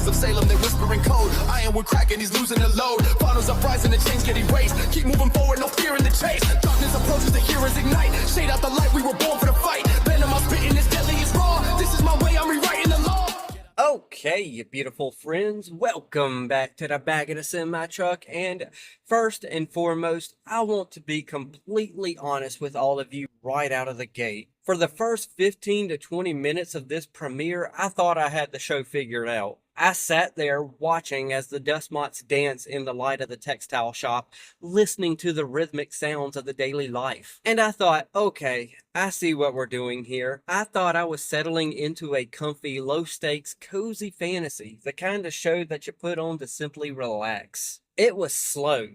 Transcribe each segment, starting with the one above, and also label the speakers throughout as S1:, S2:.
S1: of Salem, they whispering code. Iron wood cracking, he's losing the load. Finals uprising, the chains get erased. Keep moving forward, no fear in the chase. Darkness approaches, the heroes ignite. Shade out the light, we were born for the fight. Venom, I'm spitting, is deadly, it's raw. This is my way, I'm rewriting the law.
S2: Okay, you beautiful friends, welcome back to the Back of the Semi Truck. And first and foremost, I want to be completely honest with all of you right out of the gate. For the first 15 to 20 minutes of this premiere, I thought I had the show figured out. I sat there watching as the dust motes dance in the light of the textile shop, listening to the rhythmic sounds of the daily life. And I thought, okay, I see what we're doing here. I thought I was settling into a comfy, low-stakes, cozy fantasy, the kind of show that you put on to simply relax. It was slow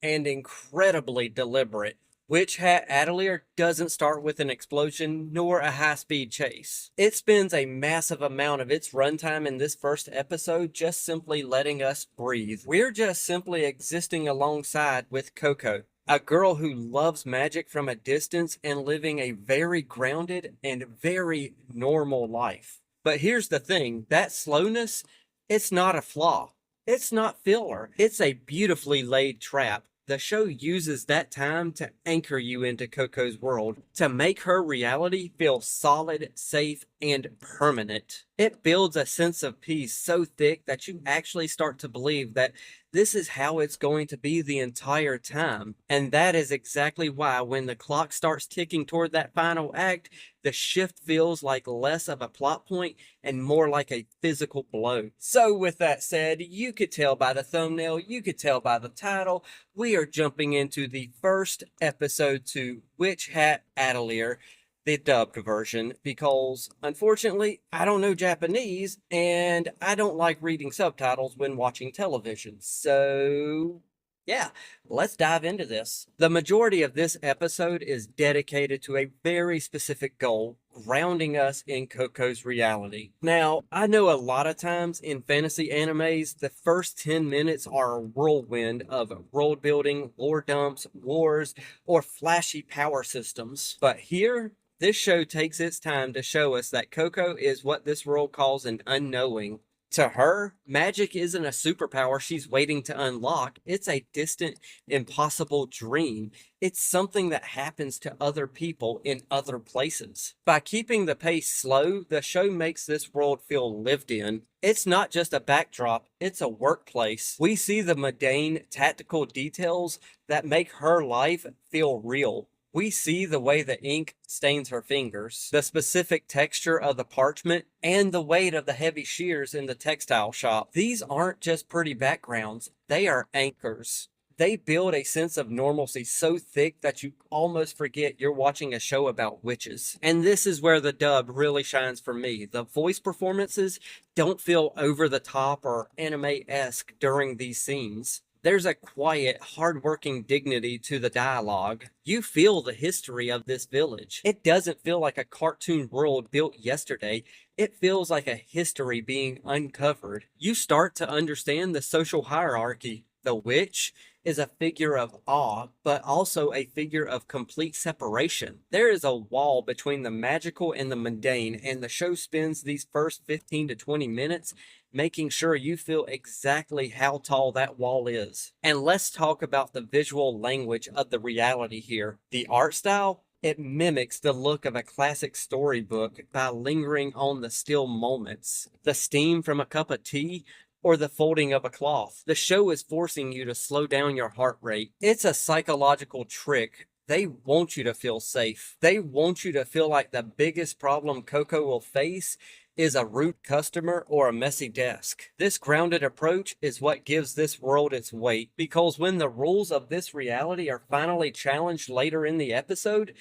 S2: and incredibly deliberate. Witch Hat Atelier doesn't start with an explosion nor a high-speed chase. It spends a massive amount of its runtime in this first episode just simply letting us breathe. We're just simply existing alongside with Koko, a girl who loves magic from a distance and living a very grounded and very normal life. But here's the thing, that slowness, it's not a flaw. It's not filler. It's a beautifully laid trap. The show uses that time to anchor you into Koko's world, to make her reality feel solid, safe, and permanent. It builds a sense of peace so thick that you actually start to believe that this is how it's going to be the entire time. And that is exactly why when the clock starts ticking toward that final act, the shift feels like less of a plot point and more like a physical blow. So with that said, you could tell by the thumbnail, you could tell by the title, we are jumping into the first episode to Witch Hat Atelier, the dubbed version, because unfortunately I don't know Japanese and I don't like reading subtitles when watching television. So yeah, let's dive into this. The majority of this episode is dedicated to a very specific goal, grounding us in Koko's reality. Now, I know a lot of times in fantasy animes, the first 10 minutes are a whirlwind of world building, lore dumps, wars, or flashy power systems. But here, this show takes its time to show us that Koko is what this world calls an unknowing. To her, magic isn't a superpower she's waiting to unlock. It's a distant, impossible dream. It's something that happens to other people in other places. By keeping the pace slow, the show makes this world feel lived in. It's not just a backdrop, it's a workplace. We see the mundane, tactical details that make her life feel real. We see the way the ink stains her fingers, the specific texture of the parchment, and the weight of the heavy shears in the textile shop. These aren't just pretty backgrounds, they are anchors. They build a sense of normalcy so thick that you almost forget you're watching a show about witches. And this is where the dub really shines for me. The voice performances don't feel over the top or anime-esque during these scenes. There's a quiet, hard-working dignity to the dialogue. You feel the history of this village. It doesn't feel like a cartoon world built yesterday. It feels like a history being uncovered. You start to understand the social hierarchy. The witch is a figure of awe, but also a figure of complete separation. There is a wall between the magical and the mundane, and the show spends these first 15 to 20 minutes making sure you feel exactly how tall that wall is. And let's talk about the visual language of the reality here. The art style, it mimics the look of a classic storybook by lingering on the still moments, the steam from a cup of tea, or the folding of a cloth. The show is forcing you to slow down your heart rate. It's a psychological trick. They want you to feel safe. They want you to feel like the biggest problem Koko will face is a rude customer or a messy desk. This grounded approach is what gives this world its weight, because when the rules of this reality are finally challenged later in the episode,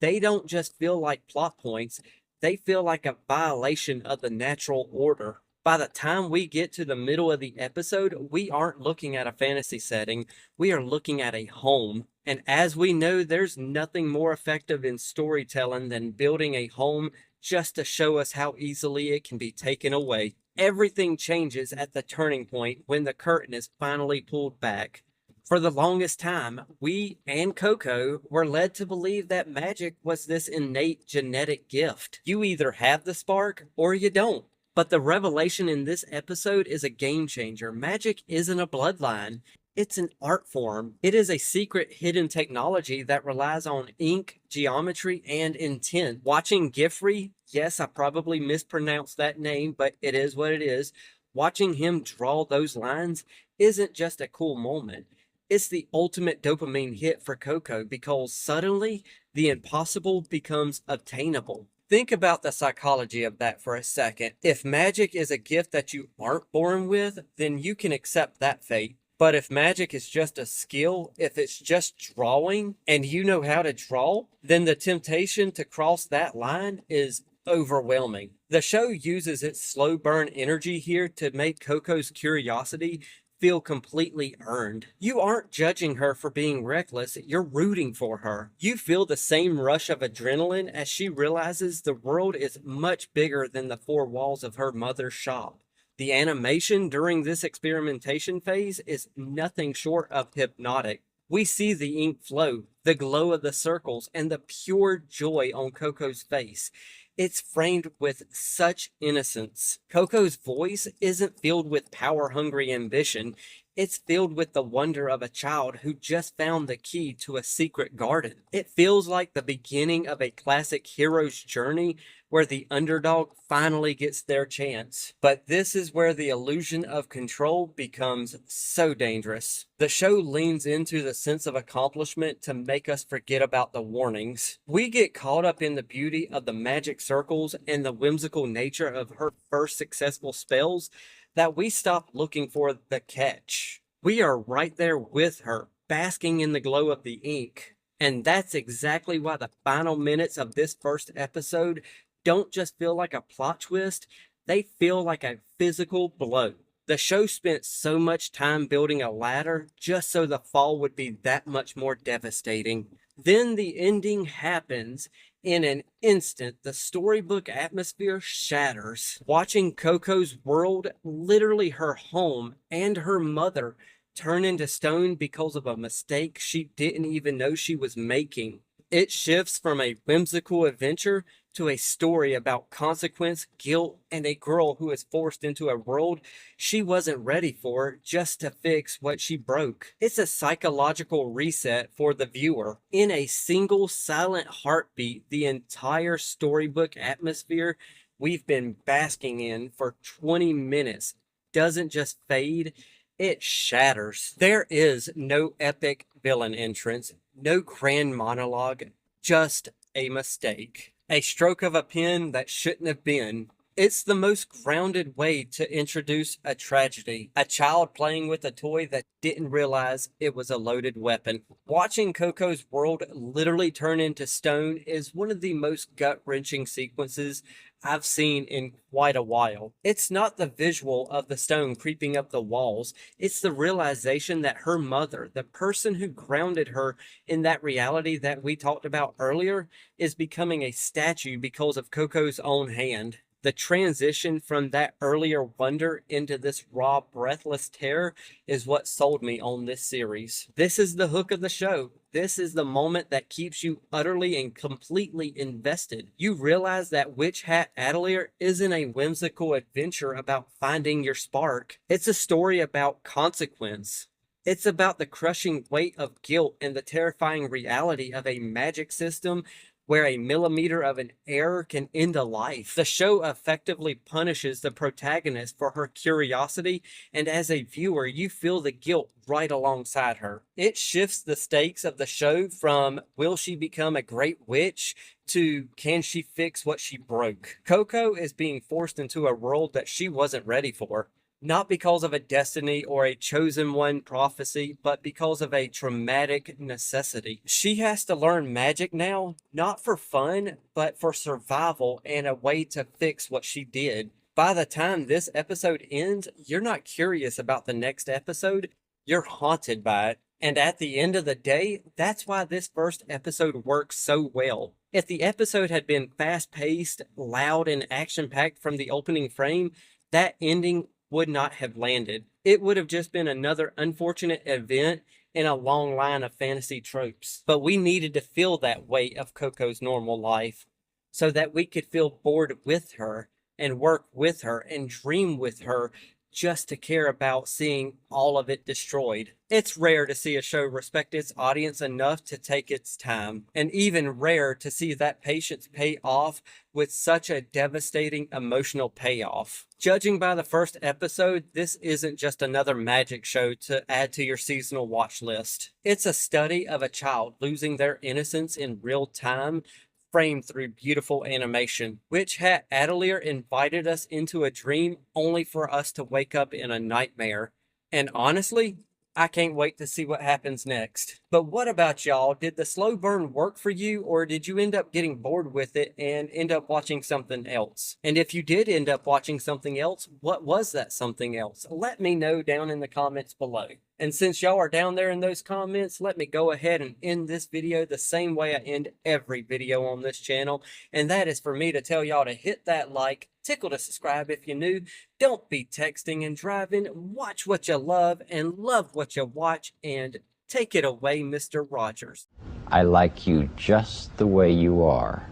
S2: they don't just feel like plot points, they feel like a violation of the natural order. By the time we get to the middle of the episode, we aren't looking at a fantasy setting, we are looking at a home. And as we know, there's nothing more effective in storytelling than building a home just to show us how easily it can be taken away. Everything changes at the turning point when the curtain is finally pulled back. For the longest time, we and Koko were led to believe that magic was this innate genetic gift. You either have the spark or you don't. But the revelation in this episode is a game changer. Magic isn't a bloodline. It's an art form. It is a secret hidden technology that relies on ink, geometry, and intent. Watching Giffrey, yes, I probably mispronounced that name, but it is what it is. Watching him draw those lines isn't just a cool moment. It's the ultimate dopamine hit for Koko because suddenly the impossible becomes obtainable. Think about the psychology of that for a second. If magic is a gift that you aren't born with, then you can accept that fate. But if magic is just a skill, if it's just drawing and you know how to draw, then the temptation to cross that line is overwhelming. The show uses its slow burn energy here to make Koko's curiosity feel completely earned. You aren't judging her for being reckless, you're rooting for her. You feel the same rush of adrenaline as she realizes the world is much bigger than the four walls of her mother's shop. The animation during this experimentation phase is nothing short of hypnotic. We see the ink flow, the glow of the circles, and the pure joy on Koko's face. It's framed with such innocence. Koko's voice isn't filled with power-hungry ambition. It's filled with the wonder of a child who just found the key to a secret garden. It feels like the beginning of a classic hero's journey where the underdog finally gets their chance. But this is where the illusion of control becomes so dangerous. The show leans into the sense of accomplishment to make us forget about the warnings. We get caught up in the beauty of the magic circles and the whimsical nature of her first successful spells that we stop looking for the catch. We are right there with her, basking in the glow of the ink. And that's exactly why the final minutes of this first episode don't just feel like a plot twist, they feel like a physical blow. The show spent so much time building a ladder just so the fall would be that much more devastating. Then the ending happens. In an instant, the storybook atmosphere shatters. Watching Koko's world, literally her home and her mother, turn into stone because of a mistake she didn't even know she was making. It shifts from a whimsical adventure to a story about consequence, guilt, and a girl who is forced into a world she wasn't ready for just to fix what she broke. It's a psychological reset for the viewer. In a single silent heartbeat, the entire storybook atmosphere we've been basking in for 20 minutes doesn't just fade, it shatters. There is no epic villain entrance, no grand monologue, just a mistake. A stroke of a pen that shouldn't have been. It's the most grounded way to introduce a tragedy. A child playing with a toy that didn't realize it was a loaded weapon. Watching Koko's world literally turn into stone is one of the most gut-wrenching sequences I've seen in quite a while. It's not the visual of the stone creeping up the walls. It's the realization that her mother, the person who grounded her in that reality that we talked about earlier, is becoming a statue because of Koko's own hand. The transition from that earlier wonder into this raw, breathless terror is what sold me on this series. This is the hook of the show. This is the moment that keeps you utterly and completely invested. You realize that Witch Hat Atelier isn't a whimsical adventure about finding your spark. It's a story about consequence. It's about the crushing weight of guilt and the terrifying reality of a magic system where a millimeter of an error can end a life. The show effectively punishes the protagonist for her curiosity, and as a viewer, you feel the guilt right alongside her. It shifts the stakes of the show from will she become a great witch to can she fix what she broke. Koko is being forced into a world that she wasn't ready for. Not because of a destiny or a chosen one prophecy, but because of a traumatic necessity. She has to learn magic now, not for fun, but for survival and a way to fix what she did. By the time this episode ends, you're not curious about the next episode, you're haunted by it. And at the end of the day, that's why this first episode works so well. If the episode had been fast-paced, loud, and action-packed from the opening frame, that ending would not have landed. It would have just been another unfortunate event in a long line of fantasy tropes. But we needed to feel that weight of Koko's normal life so that we could feel bored with her and work with her and dream with her just to care about seeing all of it destroyed. It's rare to see a show respect its audience enough to take its time, and even rare to see that patience pay off with such a devastating emotional payoff. Judging by the first episode, this isn't just another magic show to add to your seasonal watch list. It's a study of a child losing their innocence in real time, framed through beautiful animation. Witch Hat Atelier invited us into a dream only for us to wake up in a nightmare. And honestly, I can't wait to see what happens next. But what about y'all? Did the slow burn work for you, or did you end up getting bored with it and end up watching something else? And if you did end up watching something else, what was that something else? Let me know down in the comments below. And since y'all are down there in those comments, let me go ahead and end this video the same way I end every video on this channel. And that is for me to tell y'all to hit that like, tickle to subscribe if you're new, don't be texting and driving, watch what you love and love what you watch, and take it away, Mr. Rogers.
S3: I like you just the way you are.